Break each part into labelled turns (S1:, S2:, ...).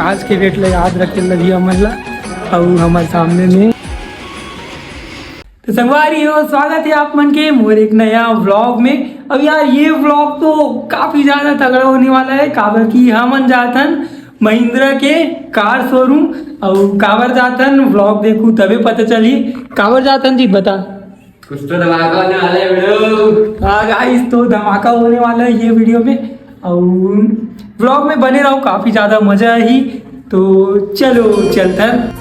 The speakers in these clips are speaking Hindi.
S1: आज के डेट ले याद रखे लगी हमला और हमारे सामने में तो संगवारी हो। स्वागत है आप मन के मोर एक नया व्लॉग में। अब यार ये व्लॉग तो काफ़ी ज़्यादा तगड़ा होने वाला है। काबर की हमन जातन महिंद्रा के कार शोरूम और काबर जातन व्लॉग देखूँ तभी पता चली काबर जातन जी बता।
S2: कुछ तो धमाका होने वाला है वीडियो।
S1: हाँ गाइस तो धमाका होने वाला है ये वीडियो में और व्लॉग में बने रहो, काफ़ी ज़्यादा मज़ा ही। तो चलो चलते हैं।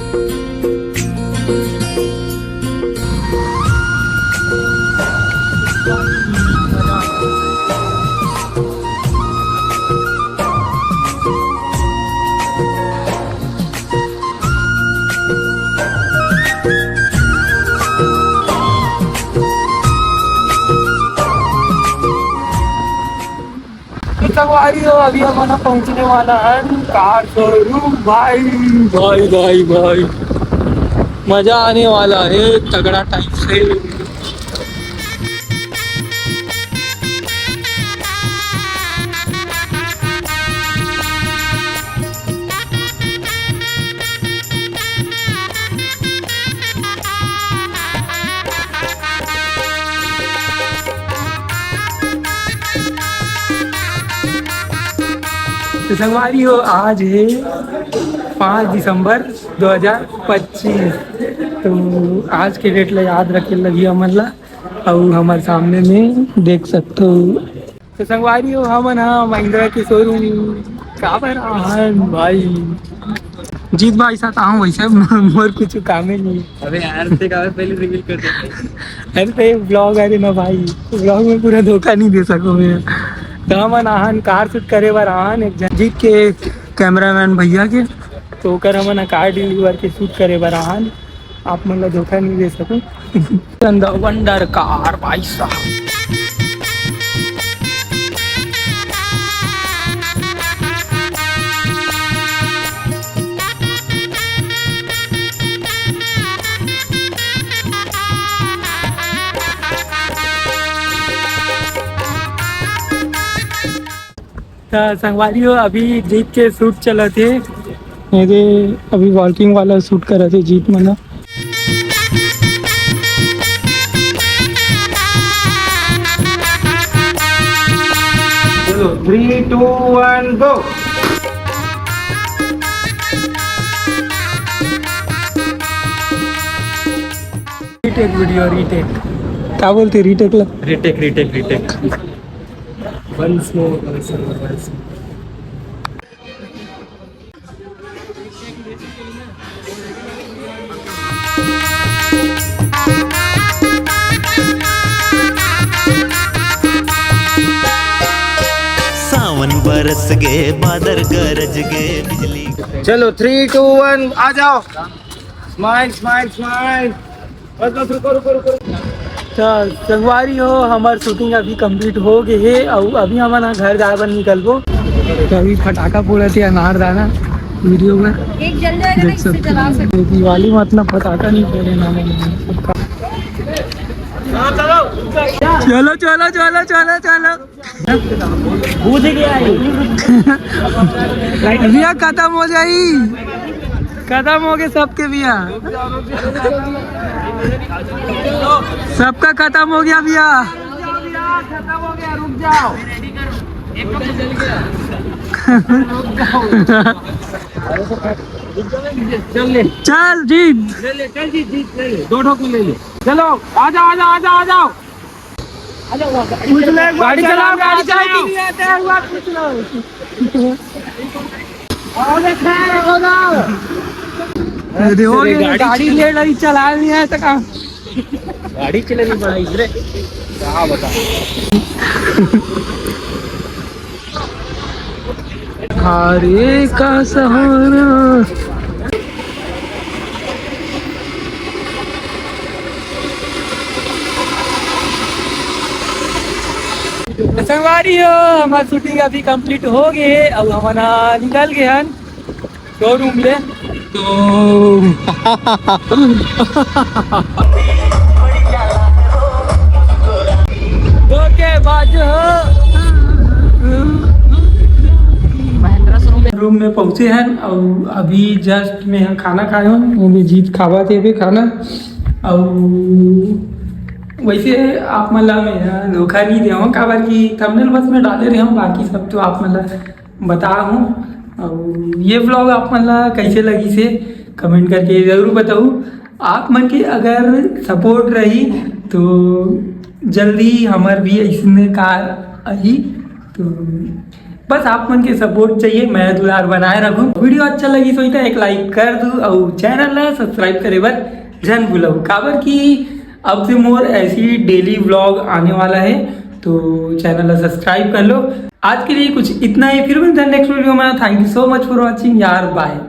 S1: संगवारी हो अभी हमारा पहुंचने वाला है कार शोरूम। भाई भाई भाई भाई मजा आने वाला है तगड़ा टाइप से। तो संगवारी हो आज है 5 दिसंबर 2025। तो आज के डेट ले याद रखे लगी हमला और हमारे सामने में देख सकते हो। तो संगवारी हो हमन हाँ महिंद्रा के शोरूम काबर भाई जीत भाई साथ आऊँ वैसे मोर कुछ काम ही नहीं।
S2: अबे यार से काबर पहले रिवील कर देते।
S1: अरे तो ब्लॉग अरे ना भाई ब्लॉग में पूरा धोखा नहीं दे सकूँ मैं। तो हमन आहन कार शूट करे बर आहन एक जन जीत के कैमरामैन भैया के तो ओकर हमन कार डिलीवर के शूट करे बर आहन। आप मन ला धोखा नहीं दे सकूँ। वंडर कार भाई साहब। संगवारी हो अभी जीत के शूट चला थे मेरे अभी वॉकिंग वाला शूट करा थे जीत मना। चलो 3 2 1 गो। रीटेक वीडियो रीटेक क्या बोलते रीटेक ला
S2: retake retake retake
S1: once more once more।
S3: सावन बरस गए बादल गरज गए बिजली।
S2: चलो 3 2 1 आ जाओ। Smile smile smile. बस रुको रुको रुको।
S1: संगवारी हो हमार शूटिंग अभी कंप्लीट हो गई है और अभी हमारा घर जाए पर निकलबो। तो अभी फटाका फोड़ा थे अनार दाना वीडियो में
S4: एक जल जाएगा ना, इससे जला सकते।
S1: दिवाली में इतना फटाका नहीं फोड़े ना चलो चलो चलो चलो चलो
S2: बूझ गया
S1: भैया खत्म हो जाई खत्म हो गए सबके भैया सबका खत्म हो गया भैया
S2: खत्म हो गया। रुक जाओ। चल ले
S1: चल जीत
S2: ले ले चल जीत जीत ले ले 2 ठोक ले ले। चलो आ जाओ आ जाओ आ जाओ आ जाओ आ जाओ। गाड़ी चलाओ गाड़ी चलाओ। पूछ लो हो जाओ।
S1: गाड़ी ले रही चला नहीं है तो काम
S2: गाड़ी चलानी पड़ा इधर क्या बता।
S1: हारे का सहारा। संगवारी हो हमारी शूटिंग अभी कंप्लीट हो गई है अब हमारा निकल गए हैं शोरूम ले। तो धोखेबाज हो। रूम में पहुँचे हैं और अभी जस्ट में हम खाना खाए हूँ। अभी जीत खावा थे भी खाना। और वैसे आप मतलब मैं धोखा नहीं दे हूँ काबर की थंबनेल बस में डाले रहे हूँ, बाकी सब तो आप मतलब बता हूँ। और ये व्लॉग आप मतलब कैसे लगी से कमेंट करके ज़रूर बताऊँ। आप मन की अगर सपोर्ट रही तो जल्दी हमार भी ऐसे कार आई, तो बस आप मन के सपोर्ट चाहिए, मैं दुलार बनाए रखूँ। वीडियो अच्छा लगी तो एक लाइक कर दूँ और चैनल ला सब्सक्राइब करे बर जन भूलूँ काबर की अब से मोर ऐसी डेली व्लॉग आने वाला है, तो चैनल ला सब्सक्राइब कर लो। आज के लिए कुछ इतना ही, फिर मिलते हैं नेक्स्ट वीडियो में। Thank you so much for watching यार, बाय।